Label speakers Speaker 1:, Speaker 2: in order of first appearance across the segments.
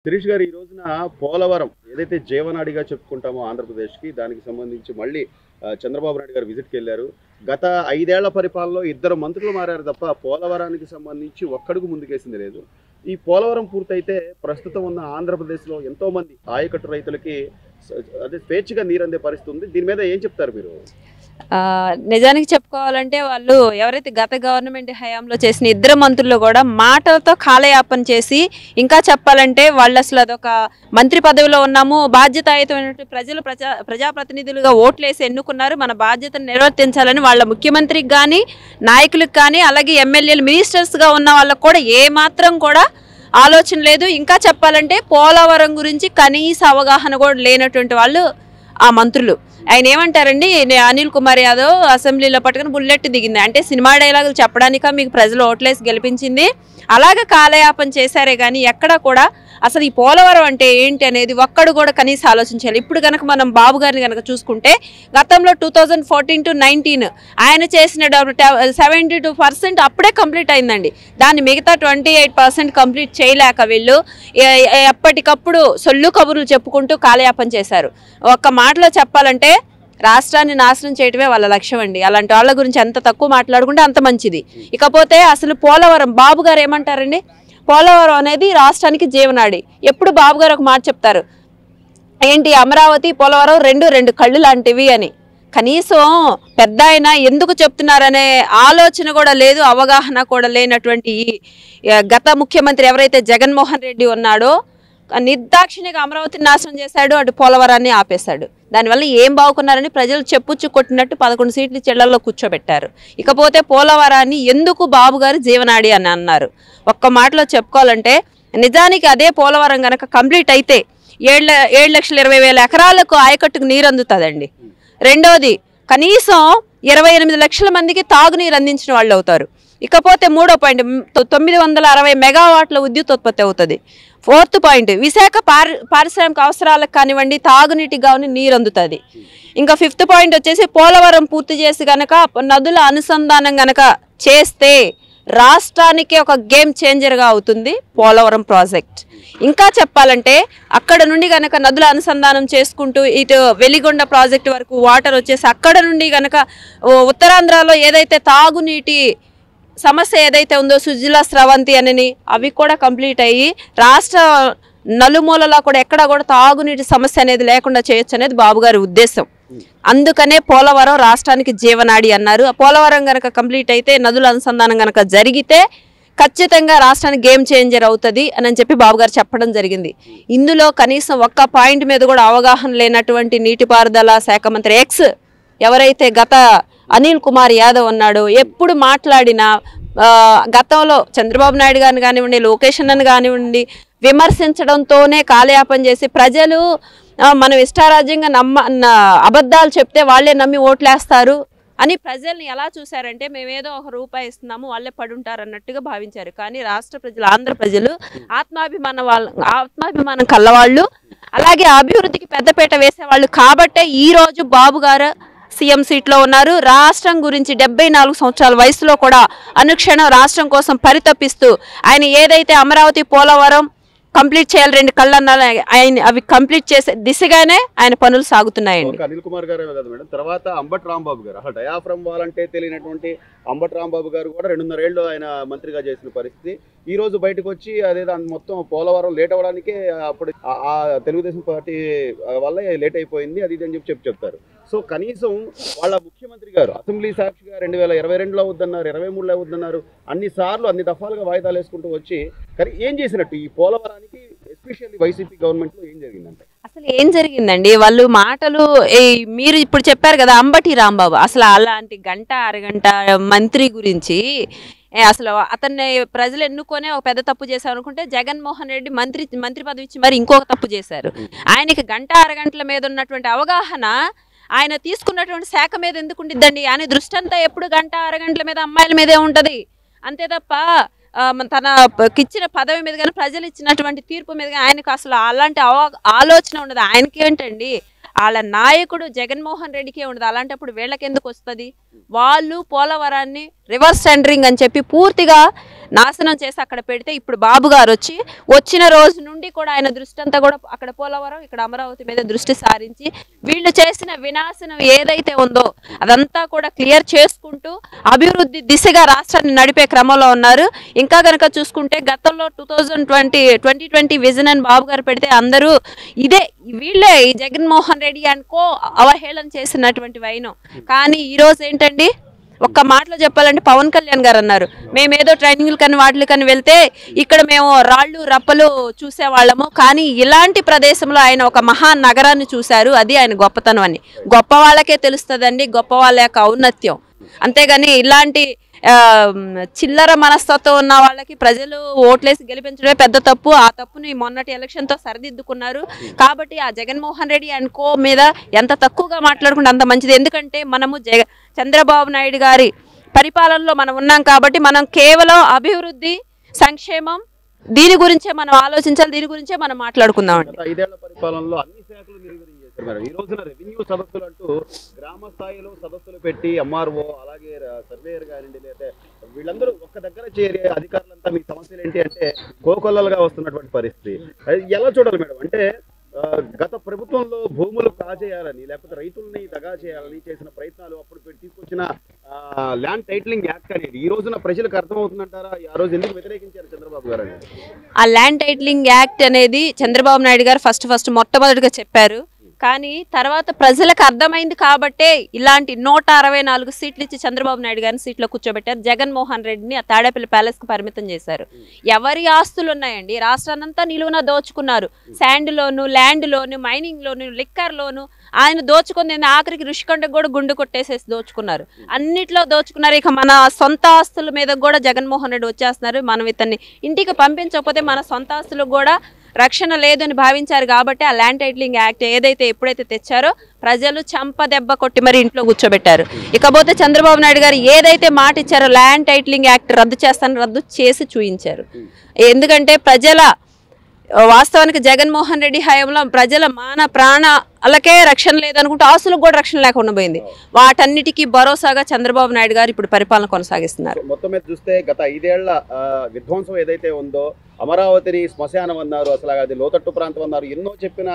Speaker 1: శిరీష్ గారు ఈ రోజున పోలవరం ఏదైతే జీవనాడిగా చెప్పుకుంటామో ఆంధ్రప్రదేశ్కి దానికి సంబంధించి మళ్ళీ చంద్రబాబు నాయుడు గారు విజిట్కి వెళ్ళారు. గత 5 ఏళ్ల పరిపాలనలో 2 మంత్రులు మారారు తప్ప పోలవరానికి సంబంధించి ఒక్కడుగు ముందుకేసింది లేదు. ఈ పోలవరం పూర్తయితే ప్రస్తుతం ఉన్న ఆంధ్రప్రదేశ్లో ఎంతోమంది ఆయకట్టు రైతులకి అదే స్వేచ్ఛగా నీరు అందే పరిస్థితి ఉంది. దీని మీద ఏం చెప్తారు మీరు?
Speaker 2: నిజానికి చెప్పుకోవాలంటే వాళ్ళు ఎవరైతే గత గవర్నమెంట్ హయాంలో చేసిన 2 మంత్రులు కూడా మాటలతో కాలయాపన చేసి, ఇంకా చెప్పాలంటే వాళ్ళు అసలు అదొక మంత్రి పదవిలో ఉన్నాము, బాధ్యతాయుతమైన ప్రజాప్రతినిధులుగా ఓట్లేసి ఎన్నుకున్నారు, మన బాధ్యతను నిర్వర్తించాలని వాళ్ళ ముఖ్యమంత్రికి కానీ నాయకులకు కానీ అలాగే ఎమ్మెల్యేలు మినిస్టర్స్గా ఉన్న వాళ్ళకు కూడా ఏమాత్రం కూడా ఆలోచన లేదు. ఇంకా చెప్పాలంటే పోలవరం గురించి కనీస అవగాహన కూడా లేనటువంటి వాళ్ళు ఆ మంత్రులు. ఆయన ఏమంటారండి, అనిల్ కుమార్ యాదవ్ అసెంబ్లీలో పట్టుకుని బుల్లెట్ దిగింది అంటే సినిమా డైలాగులు చెప్పడానిక మీకు ప్రజలు ఓట్లేసి గెలిపించింది, అలాగే కాలయాపన చేశారే కానీ ఎక్కడ కూడా అసలు ఈ పోలవరం అంటే ఏంటి అనేది ఒక్కడు కూడా కనీసం ఆలోచించాలి. ఇప్పుడు కనుక మనం బాబు గారిని కనుక చూసుకుంటే గతంలో 2014 to 19 ఆయన చేసిన 72% అప్పుడే కంప్లీట్ అయిందండి. దాన్ని మిగతా 28% కంప్లీట్ చేయలేక వీళ్ళు ఎప్పటికప్పుడు సొల్లు కబుర్లు చెప్పుకుంటూ కాలయాపన చేశారు. ఒక్క మాటలో చెప్పాలంటే రాష్ట్రాన్ని నాశనం చేయటమే వాళ్ళ లక్ష్యం అండి. అలాంటి వాళ్ళ గురించి ఎంత తక్కువ మాట్లాడుకుంటే అంత మంచిది. ఇకపోతే అసలు పోలవరం బాబు గారు ఏమంటారండి, పోలవరం అనేది రాష్ట్రానికి జీవనాడి. ఎప్పుడు బాబు గారు ఒక మాట చెప్తారు, ఏంటి అమరావతి పోలవరం రెండు కళ్ళు లాంటివి అని. కనీసం పెద్ద ఆయన ఎందుకు చెప్తున్నారనే ఆలోచన కూడా లేదు, అవగాహన కూడా లేనటువంటి గత ముఖ్యమంత్రి ఎవరైతే జగన్మోహన్ రెడ్డి ఉన్నాడో నిర్దాక్షిణ్యంగా అమరావతిని నాశనం చేశాడు, అటు పోలవరాన్ని ఆపేశాడు. దానివల్ల ఏం బాగుకున్నారని ప్రజలు చెప్పుచ్చు కొట్టినట్టు 11 సీట్లు చెళ్లలో కూర్చోబెట్టారు. ఇకపోతే పోలవరాన్ని ఎందుకు బాబు గారు జీవనాడి అని అన్నారు. ఒక్క మాటలో చెప్పుకోవాలంటే నిజానికి అదే పోలవరం కనుక కంప్లీట్ అయితే 7,20,000 ఎకరాలకు ఆయకట్టుకు నీరు అందుతుందండి. రెండోది కనీసం 28 లక్షల మందికి తాగునీరు అందించిన వాళ్ళు అవుతారు. ఇకపోతే మూడో పాయింట్ 960 మెగావాట్ల విద్యుత్ ఉత్పత్తి అవుతుంది. ఫోర్త్ పాయింట్ విశాఖ పారిశ్రామిక అవసరాలకు కానివ్వండి తాగునీటికి కానీ నీరు అందుతుంది. ఇంకా ఫిఫ్త్ పాయింట్ వచ్చేసి పోలవరం పూర్తి చేసి కనుక నదుల అనుసంధానం కనుక చేస్తే రాష్ట్రానికి ఒక గేమ్ చేంజర్గా అవుతుంది పోలవరం ప్రాజెక్ట్. ఇంకా చెప్పాలంటే అక్కడ నుండి కనుక నదుల అనుసంధానం చేసుకుంటూ ఇటు వెలిగొండ ప్రాజెక్టు వరకు వాటర్ వచ్చేసి అక్కడ నుండి కనుక ఉత్తరాంధ్రలో ఏదైతే తాగునీటి సమస్య ఏదైతే ఉందో సుజలా స్రవంతి అని అవి కూడా కంప్లీట్ అయ్యి రాష్ట్ర నలుమూలలా కూడా ఎక్కడ కూడా తాగునీటి సమస్య అనేది లేకుండా చేయొచ్చు అనేది బాబు గారి ఉద్దేశం. అందుకనే పోలవరం రాష్ట్రానికి జీవనాడి అన్నారు. పోలవరం కనుక కంప్లీట్ అయితే నదుల అనుసంధానం కనుక జరిగితే ఖచ్చితంగా రాష్ట్రానికి గేమ్ చేంజర్ అవుతుంది అని చెప్పి బాబు గారు చెప్పడం జరిగింది. ఇందులో కనీసం ఒక్క పాయింట్ మీద కూడా అవగాహన లేనటువంటి నీటిపారుదల శాఖ మంత్రి ఎక్స్ ఎవరైతే గత అనిల్ కుమార్ యాదవ్ ఉన్నాడు, ఎప్పుడు మాట్లాడినా గతంలో చంద్రబాబు నాయుడు గారిని కానివ్వండి లోకేష్ అన్నని కానివ్వండి విమర్శించడంతోనే కాలయాపన చేసి ప్రజలు మనం ఇష్టారాజ్యంగా అబద్ధాలు చెప్తే వాళ్ళే నమ్మి ఓట్లేస్తారు అని ప్రజల్ని ఎలా చూశారంటే మేమేదో ₹1 ఇస్తున్నాము వాళ్ళే పడుంటారు అన్నట్టుగా భావించారు. కానీ రాష్ట్ర ప్రజలు ఆంధ్ర ప్రజలు ఆత్మాభిమానం కల్లవాళ్ళు అలాగే అభివృద్ధికి పెద్దపీట వేసేవాళ్ళు కాబట్టే ఈరోజు బాబు గారు సీఎం సీట్లో ఉన్నారు. రాష్ట్రం గురించి 74 సంవత్సరాల వయసులో కూడా అనుక్షణం రాష్ట్రం కోసం పరితపిస్తూ ఆయన ఏదైతే అమరావతి పోలవరం కంప్లీట్ చేయాలి 2 కళ్ళన్న ఆయన అవి కంప్లీట్ చేసే దిశగానే ఆయన పనులు సాగుతున్నాయండి.
Speaker 1: అనిల్ కుమార్ గారే కదా మేడం, తర్వాత అంబటి రాంబాబు గారు అసలు డయాఫ్రమ్ వాలంటే తెలియనటువంటి అంబటి రాంబాబు గారు కూడా 2.5 ఏళ్ళు ఆయన మంత్రిగా చేసిన పరిస్థితి. ఈ రోజు బయటకు వచ్చి అదేదో మొత్తం పోలవరం లేట్ అవ్వడానికే అప్పుడు ఆ తెలుగుదేశం పార్టీ వల్ల లేట్ అయిపోయింది అది ఇది అని చెప్తారు. సో కనీసం వాళ్ళ ముఖ్యమంత్రి గారు అసెంబ్లీ సాక్షిగా 2022లో అవుద్దన్నారు, 23లో అవుద్దన్నారు, అన్నిసార్లు అన్ని దఫాలుగా వాయిదాలు వేసుకుంటూ వచ్చి కానీ ఏం చేసినట్టు ఈ పోలవరానికి ఎస్పెషల్లీ వైసీపీ గవర్నమెంట్లో ఏం జరిగిందంటే
Speaker 2: అసలు ఏం జరిగిందండి, వాళ్ళు మాటలు మీరు ఇప్పుడు చెప్పారు కదా అంబటి రాంబాబు, అసలు అలాంటి గంట అరగంట మంత్రి గురించి అసలు అతన్ని ప్రజలు ఎన్నుకొనే ఒక పెద్ద తప్పు చేశారు అనుకుంటే జగన్మోహన్ రెడ్డి మంత్రి పదవి ఇచ్చి మరి ఇంకొక తప్పు చేశారు. ఆయనకి గంట అరగంటల మీద ఉన్నటువంటి అవగాహన ఆయన తీసుకున్నటువంటి శాఖ మీద ఎందుకు ఉండిద్దండి? ఆయన దృష్టి అంతా ఎప్పుడు గంట అరగంటల మీద అమ్మాయిల మీదే ఉంటుంది అంతే తప్ప తనకిచ్చిన పదవి మీద కానీ ప్రజలు ఇచ్చినటువంటి తీర్పు మీద ఆయనకు అసలు అలాంటి ఆలోచన ఉండదు. ఆయనకి ఏంటండి వాళ్ళ నాయకుడు జగన్మోహన్ రెడ్డికే ఉండదు. అలాంటప్పుడు వీళ్ళకి ఎందుకు వస్తుంది? వాళ్ళు పోలవరాన్ని రివర్స్ టెండరింగ్ అని చెప్పి పూర్తిగా నాశనం చేసి అక్కడ పెడితే ఇప్పుడు బాబు గారు వచ్చిన రోజు నుండి కూడా ఆయన దృష్టి అంతా కూడా అక్కడ పోలవరం ఇక్కడ అమరావతి మీద దృష్టి సారించి వీళ్ళు చేసిన వినాశనం ఏదైతే ఉందో అదంతా కూడా క్లియర్ చేసుకుంటూ అభివృద్ధి దిశగా రాష్ట్రాన్ని నడిపే క్రమంలో ఉన్నారు. ఇంకా కనుక చూసుకుంటే గతంలో 2020 విజన్ అని బాబు గారు పెడితే అందరూ ఇదే వీళ్ళే ఈ జగన్మోహన్ రెడ్డి అనుకో అవహేళన చేసినటువంటి వైనం. కానీ ఈ రోజు ఏంటండి, ఒక్క మాటలో చెప్పాలంటే పవన్ కళ్యాణ్ గారు అన్నారు, మేమేదో ట్రైనింగ్లు కానీ వాటిలు కానీ వెళ్తే ఇక్కడ మేము రాళ్ళు రప్పలు చూసేవాళ్ళము, కానీ ఇలాంటి ప్రదేశంలో ఆయన ఒక మహానగరాన్ని చూశారు, అది ఆయన గొప్పతనం అని. గొప్ప వాళ్ళకే తెలుస్తుందండి గొప్ప వాళ్ళ యొక్క ఔన్నత్యం. అంతేగాని ఇలాంటి చిల్లర మనస్తత్వం ఉన్న వాళ్ళకి ప్రజలు ఓట్లేసి గెలిపించడమే పెద్ద తప్పు. ఆ తప్పుని మొన్నటి ఎలక్షన్తో సరిదిద్దుకున్నారు. కాబట్టి ఆ జగన్మోహన్ రెడ్డి అండ్ కో మీద ఎంత తక్కువగా మాట్లాడుకుంటే అంత మంచిది. ఎందుకంటే మనము చంద్రబాబు నాయుడు గారి పరిపాలనలో మనం ఉన్నాం కాబట్టి మనం కేవలం అభివృద్ధి సంక్షేమం దీని గురించే మనం ఆలోచించాలి, దీని గురించే మనం మాట్లాడుకుందాం.
Speaker 1: 5 ఏళ్ల పరిపాలనలో అన్ని శాఖలు నిర్వహించారు. ఈ రోజున రెవెన్యూ సదస్సులు అంటూ గ్రామ స్థాయిలో సదస్సులు పెట్టి ఎంఆర్ఓ అలాగే సర్వేయర్ గారండి లేదా వీళ్ళందరూ ఒక్క దగ్గర చేరే అధికారులంతా మీ సమస్యలు ఏంటి అంటే కోకొల్లలుగా వస్తున్నటువంటి పరిస్థితి. ఎలా చూడాలి మేడం? అంటే గత ప్రభుత్వంలో భూములు కాజేయాలని లేకపోతే రైతుల్ని దగా చేయాలని చేసిన ప్రయత్నాలు, అప్పుడు తీసుకొచ్చిన ల్యాండ్ టైటిలింగ్ యాక్ట్ అనేది ఈ రోజున ప్రజలకు అర్థమవుతుందంటారా? ఆ రోజు ఎందుకు వ్యతిరేకించారు చంద్రబాబు గారు అనేది?
Speaker 2: ఆ ల్యాండ్ టైటిలింగ్ యాక్ట్ అనేది చంద్రబాబు నాయుడు గారు ఫస్ట్ మొట్టమొదటిగా చెప్పారు. కానీ తర్వాత ప్రజలకు అర్థమైంది కాబట్టే ఇలాంటి 164 సీట్లు ఇచ్చి చంద్రబాబు నాయుడు గారిని సీట్లో కూర్చోబెట్టారు. జగన్మోహన్ రెడ్డిని ఆ తాడేపల్లి ప్యాలెస్కి పరిమితం చేశారు. ఎవరి ఆస్తులు ఉన్నాయండి, రాష్ట్రాన్నంతా నిలువున దోచుకున్నారు. శాండ్లోను, ల్యాండ్లోను, మైనింగ్లోను, లిక్కర్లోను ఆయన దోచుకుంది. ఆఖరికి ఋషికొండకు కూడా గుండు కొట్టేసేసి దోచుకున్నారు. అన్నిట్లో దోచుకున్నారు. ఇక మన సొంత ఆస్తుల మీద కూడా జగన్మోహన్ రెడ్డి వచ్చేస్తున్నారు. మనం ఇతన్ని ఇంటికి పంపించకపోతే మన సొంత ఆస్తులకు కూడా రక్షణ లేదని భావించారు. కాబట్టి ఆ ల్యాండ్ టైటిలింగ్ యాక్ట్ ఎప్పుడైతే తెచ్చారో ప్రజలు చంప దెబ్బ కొట్టి మరి ఇంట్లో కూర్చోబెట్టారు. ఇకపోతే చంద్రబాబు నాయుడు గారు ఏదైతే మాట ఇచ్చారో ల్యాండ్ టైటిలింగ్ యాక్ట్ రద్దు చేసి చూయించారు. ఎందుకంటే వాస్తవానికి జగన్మోహన్ రెడ్డి హయాంలో ప్రజల మాన ప్రాణాలకే రక్షణ లేదనుకుంటే ఆస్తులకు కూడా రక్షణ లేకుండా పోయింది. వాటన్నిటికీ భరోసాగా చంద్రబాబు నాయుడు గారు ఇప్పుడు పరిపాలన కొనసాగిస్తున్నారు.
Speaker 1: మొత్తం మీద చూస్తే గత 5 ఏళ్ల విధ్వంసం ఏదైతే ఉందో, అమరావతిని శ్మశానం అన్నారు, అసలు అది లోతట్టు ప్రాంతం అన్నారు, ఎన్నో చెప్పిన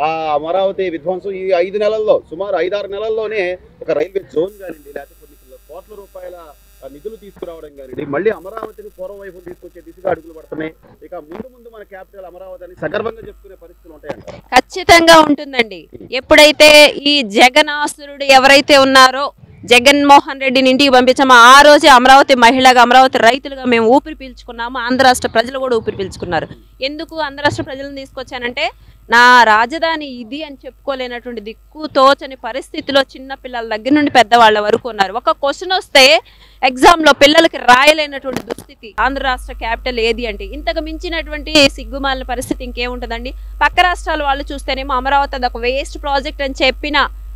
Speaker 1: ఆ అమరావతి విధ్వంసం ఈ 5 నెలల్లో సుమారు 5-6 నెలల్లోనే ఒక రైల్వే జోన్ కానివ్వండి, లేకపోతే కొన్ని కోట్ల రూపాయల నిధులు తీసుకురావడం కానీ మళ్ళీ అమరావతిని పూర్వం వైపు తీసుకొచ్చే దిశగా అడుగులు పడుతున్నాయి. ఇక ముందు మన క్యాపిటల్ అమరావతి అని సగర్వంగా చెప్పుకునే పరిస్థితులు ఉంటాయంట.
Speaker 2: ఖచ్చితంగా ఉంటుందండి. ఎప్పుడైతే ఈ జగనాసురుడు ఎవరైతే ఉన్నారో జగన్మోహన్ రెడ్డిని ఇంటికి పంపించాము, ఆ రోజే అమరావతి మహిళగా అమరావతి రైతులుగా మేము ఊపిరి పీల్చుకున్నాము. ఆంధ్ర రాష్ట్ర ప్రజలు కూడా ఊపిరి పీల్చుకున్నారు. ఎందుకు ఆంధ్ర రాష్ట్ర ప్రజలను తీసుకొచ్చానంటే నా రాజధాని ఇది అని చెప్పుకోలేనటువంటి దిక్కు తోచని పరిస్థితిలో చిన్న పిల్లల దగ్గర నుండి పెద్దవాళ్ళ వరకు ఉన్నారు. ఒక క్వశ్చన్ వస్తే ఎగ్జామ్లో పిల్లలకి రాయలేనటువంటి దుస్థితి. ఆంధ్ర రాష్ట్ర క్యాపిటల్ ఏది అంటే ఇంతకు మించినటువంటి సిగ్గుమాలిన పరిస్థితి ఇంకేముంటుందండి? పక్క రాష్ట్రాల వాళ్ళు చూస్తేనేమో అమరావతి అది ఒక వేస్ట్ ప్రాజెక్ట్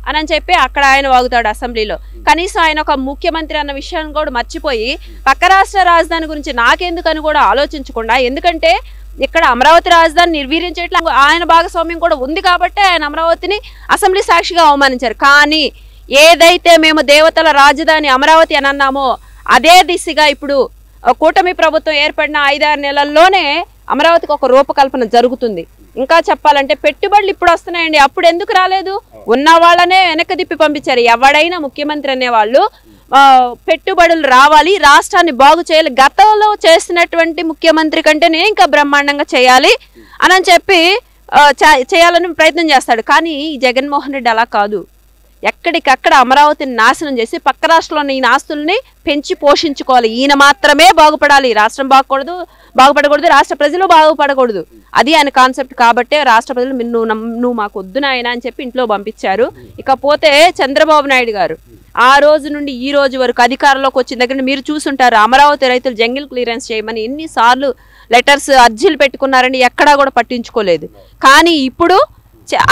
Speaker 2: అని చెప్పి అక్కడ ఆయన వాగుతాడు అసెంబ్లీలో. కనీసం ఆయన ఒక ముఖ్యమంత్రి అన్న విషయాన్ని కూడా మర్చిపోయి పక్క రాష్ట్ర రాజధాని గురించి నాకెందుకని కూడా ఆలోచించకుండా, ఎందుకంటే ఇక్కడ అమరావతి రాజధాని నిర్వీర్యం ఆయన భాగస్వామ్యం కూడా ఉంది కాబట్టి ఆయన అమరావతిని అసెంబ్లీ సాక్షిగా అవమానించారు. కానీ ఏదైతే మేము దేవతల రాజధాని అమరావతి అని అన్నామో అదే దిశగా ఇప్పుడు కూటమి ప్రభుత్వం ఏర్పడిన 5-6 నెలల్లోనే అమరావతికి ఒక రూపకల్పన జరుగుతుంది. ఇంకా చెప్పాలంటే పెట్టుబడులు ఇప్పుడు వస్తున్నాయండి, అప్పుడు ఎందుకు రాలేదు? ఉన్న వాళ్ళనే వెనక్కి తిప్పి పంపించారు. ఎవడైనా ముఖ్యమంత్రి అనేవాళ్ళు పెట్టుబడులు రావాలి, రాష్ట్రాన్ని బాగు చేయాలి, గతంలో చేసినటువంటి ముఖ్యమంత్రి కంటే నేను ఇంకా బ్రహ్మాండంగా చేయాలి అని చెప్పి చేయాలని ప్రయత్నం చేస్తాడు. కానీ జగన్మోహన్ రెడ్డి అలా కాదు. ఎక్కడికక్కడ అమరావతిని నాశనం చేసి పక్క రాష్ట్రంలోని ఈ ఆస్తుల్ని పెంచి పోషించుకోవాలి. ఈయన మాత్రమే బాగుపడాలి, రాష్ట్రం బాగుపడకూడదు, రాష్ట్ర ప్రజలు బాగుపడకూడదు. అది ఆయన కాన్సెప్ట్. కాబట్టే రాష్ట్ర ప్రజలు నువ్వు మాకు వద్దు నాయన అని చెప్పి ఇంట్లో పంపించారు. ఇకపోతే చంద్రబాబు నాయుడు గారు ఆ రోజు నుండి ఈ రోజు వరకు అధికారంలోకి వచ్చిన దగ్గర మీరు చూసుంటారు, అమరావతి రైతులు జంగిల్ క్లియరెన్స్ చేయమని ఎన్నిసార్లు లెటర్స్ అర్జీలు పెట్టుకున్నారని ఎక్కడా కూడా పట్టించుకోలేదు. కానీ ఇప్పుడు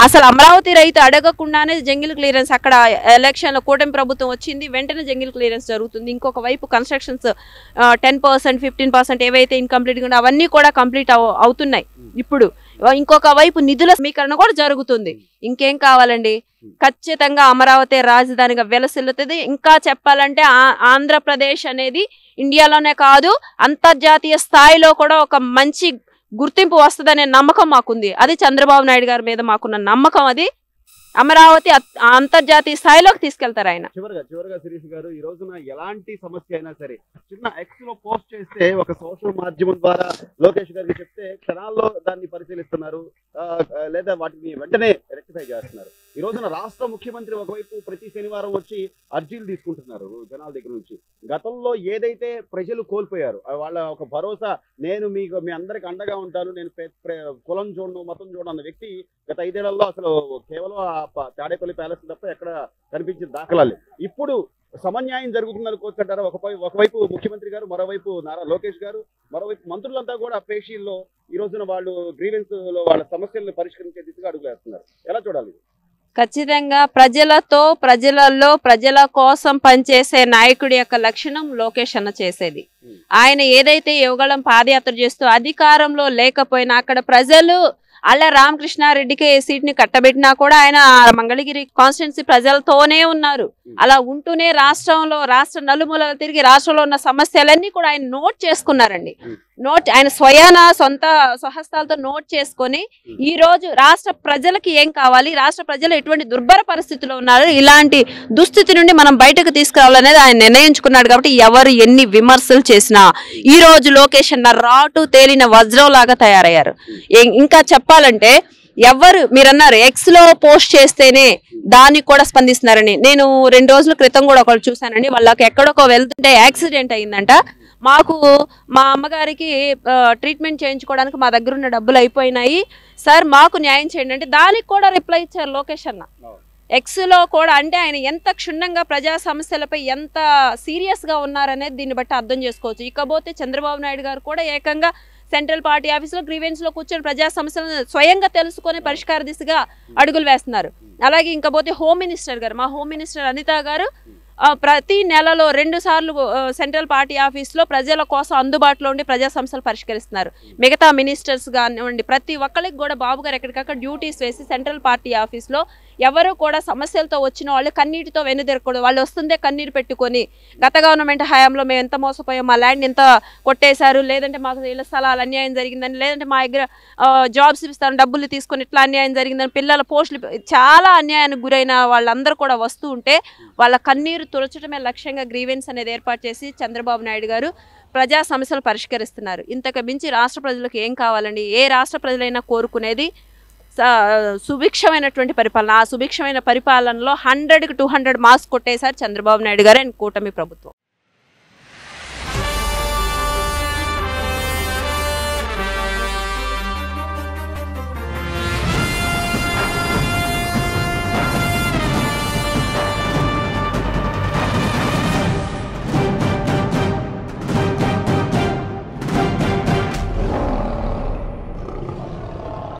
Speaker 2: అసలు అమరావతి రైతు అడగకుండానే జంగిల్ క్లియరెన్స్, అక్కడ ఎలక్షన్లో కూటమి ప్రభుత్వం వచ్చింది, వెంటనే జంగిల్ క్లియరెన్స్ జరుగుతుంది. ఇంకొక వైపు కన్స్ట్రక్షన్స్ 10%, 15% ఏవైతే ఇన్కంప్లీట్గా ఉంటే అవన్నీ కూడా కంప్లీట్ అవుతున్నాయి. ఇప్పుడు ఇంకొక వైపు నిధుల సమీకరణ కూడా జరుగుతుంది. ఇంకేం కావాలండి? ఖచ్చితంగా అమరావతి రాజధానిగా వెలసిల్లుతుంది. ఇంకా చెప్పాలంటే ఆంధ్రప్రదేశ్ అనేది ఇండియాలోనే కాదు అంతర్జాతీయ స్థాయిలో కూడా ఒక మంచి గుర్తింపు వస్తుందనే నమ్మకం మాకుంది. అది చంద్రబాబు నాయుడు గారి మీద మాకున్న నమ్మకం. అది అమరావతి అంతర్జాతీయ స్థాయిలోకి తీసుకెళ్తారు ఆయన.
Speaker 1: చివరగా శిరీష్ గారు, ఈ రోజున ఎలాంటి సమస్య అయినా సరే చిన్న ఎక్స్ లో పోస్ట్ చేస్తే ఒక సోషల్ మాధ్యమం ద్వారా లోకేష్ గారికి చెప్తే క్షణాల్లో దాన్ని పరిశీలిస్తున్నారు, లేదా వాటిని వెంటనే రెక్టిఫై చేస్తున్నారు. ఈ రోజున రాష్ట్ర ముఖ్యమంత్రి ఒకవైపు ప్రతి శనివారం వచ్చి అర్జీలు తీసుకుంటున్నారు జనాల దగ్గర నుంచి. గతంలో ఏదైతే ప్రజలు కోల్పోయారు వాళ్ళ ఒక భరోసా, నేను మీ అందరికి అండగా ఉంటాను, నేను కులం చూడను మతం చూడను అన్న వ్యక్తి గత 5 ఏళ్లలో అసలు కేవలం తాడేపల్లి ప్యాలెస్ తప్ప ఎక్కడ కనిపించిన దాఖలాలు. ఇప్పుడు సమన్యాయం జరుగుతుంది అనుకోవచ్చుంటారా? ఒకవైపు ముఖ్యమంత్రి గారు, మరోవైపు నారా లోకేష్ గారు, మరోవైపు మంత్రులంతా కూడా పేషీల్లో ఈ రోజున వాళ్ళు గ్రీవెన్స్ లో వాళ్ళ సమస్యలను పరిష్కరించే దిశగా అడుగులేస్తున్నారు. ఎలా చూడాలి?
Speaker 2: ఖచ్చితంగా ప్రజలతో, ప్రజలలో, ప్రజల కోసం పనిచేసే నాయకుడి యొక్క లక్షణం లోకేష్ అన్న చేసేది. ఆయన ఏదైతే యువగళం పాదయాత్ర చేస్తూ అధికారంలో లేకపోయినా అక్కడ ప్రజలు అలా రామకృష్ణారెడ్డికి సీట్ ని కట్టబెట్టినా కూడా ఆయన మంగళగిరి కాన్స్టిట్యున్సీ ప్రజలతోనే ఉన్నారు. అలా ఉంటూనే రాష్ట్ర నలుమూలలు తిరిగి రాష్ట్రంలో ఉన్న సమస్యలన్నీ కూడా ఆయన నోట్ చేసుకున్నారండి. ఆయన సొంత స్వహస్తాలతో నోట్ చేసుకొని ఈ రోజు రాష్ట్ర ప్రజలకి ఏం కావాలి, రాష్ట్ర ప్రజలు ఎటువంటి దుర్భర పరిస్థితిలో ఉన్నారు, ఇలాంటి దుస్థితి నుండి మనం బయటకు తీసుకురావాలనేది ఆయన నిర్ణయించుకున్నాడు. కాబట్టి ఎవరు ఎన్ని విమర్శలు చేసినా ఈ రోజు లోకేష్ అన్న రాటు తేలిన వజ్రం లాగా తయారయ్యారు. ఇంకా చెప్పాలంటే ఎవరు మీరన్నారు ఎక్స్ లో పోస్ట్ చేస్తేనే దానికి కూడా స్పందిస్తున్నారని. నేను 2 రోజుల క్రితం కూడా ఒకళ్ళు చూసానండి. వాళ్ళకి ఎక్కడికో వెళ్తుంటే యాక్సిడెంట్ అయ్యిందంట. మా అమ్మగారికి ట్రీట్మెంట్ చేయించుకోవడానికి మా దగ్గర ఉన్న డబ్బులు అయిపోయినాయి సార్, మాకు న్యాయం చేయండి అంటే దానికి కూడా రిప్లై ఇచ్చారు లోకేష్ అన్న. ఎక్స్ లో కూడా అంటే ఆయన ఎంత క్షుణ్ణంగా ప్రజా సమస్యలపై ఎంత సీరియస్ గా ఉన్నారనేది దీన్ని బట్టి అర్థం చేసుకోవచ్చు. ఇకపోతే చంద్రబాబు నాయుడు గారు కూడా ఏకంగా సెంట్రల్ పార్టీ ఆఫీసులో గ్రీవెన్స్ లో కూర్చొని ప్రజా సమస్యలను స్వయంగా తెలుసుకొని పరిష్కార దిశగా అడుగులు వేస్తున్నారు. అలాగే ఇంకపోతే హోమ్ మినిస్టర్ గారు, మా హోమ్ మినిస్టర్ అనిత గారు ప్రతి నెలలో 2 సార్లు సెంట్రల్ పార్టీ ఆఫీస్లో ప్రజల కోసం అందుబాటులో ఉండి ప్రజా సమస్యలు పరిష్కరిస్తున్నారు. మిగతా మినిస్టర్స్ కానివ్వండి ప్రతి ఒక్కరికి కూడా బాబు గారు ఎక్కడికక్కడ డ్యూటీస్ వేసి సెంట్రల్ పార్టీ ఆఫీస్లో ఎవరు కూడా సమస్యలతో వచ్చిన వాళ్ళు కన్నీటితో వెనుదిరకూడదు. వాళ్ళు వస్తుందే కన్నీరు పెట్టుకొని గత గవర్నమెంట్ హయాంలో మేము ఎంత మోసపోయాం, మా ల్యాండ్ ఎంత కొట్టేశారు, లేదంటే మాకు ఇళ్ల స్థలాలు అన్యాయం జరిగిందని, లేదంటే మా దగ్గర జాబ్స్ ఇస్తాను డబ్బులు తీసుకొని ఇట్లా అన్యాయం జరిగిందని, పిల్లల పోస్టులు చాలా అన్యాయానికి గురైన వాళ్ళందరూ కూడా వస్తూ ఉంటే వాళ్ళ కన్నీరు తుడచడమే లక్ష్యంగా గ్రీవెన్స్ అనేది ఏర్పాటు చేసి చంద్రబాబు నాయుడు గారు ప్రజా సమస్యలు పరిష్కరిస్తున్నారు. ఇంతకు మించి రాష్ట్ర ప్రజలకు ఏం కావాలండి? ఏ రాష్ట్ర ప్రజలైనా కోరుకునేది సుభిక్షమైనటువంటి పరిపాలన. ఆ సుభిక్షమైన పరిపాలనలో 100కి 200 మార్క్స్ కొట్టేశారు చంద్రబాబు నాయుడు గారు అండ్ కూటమి ప్రభుత్వం.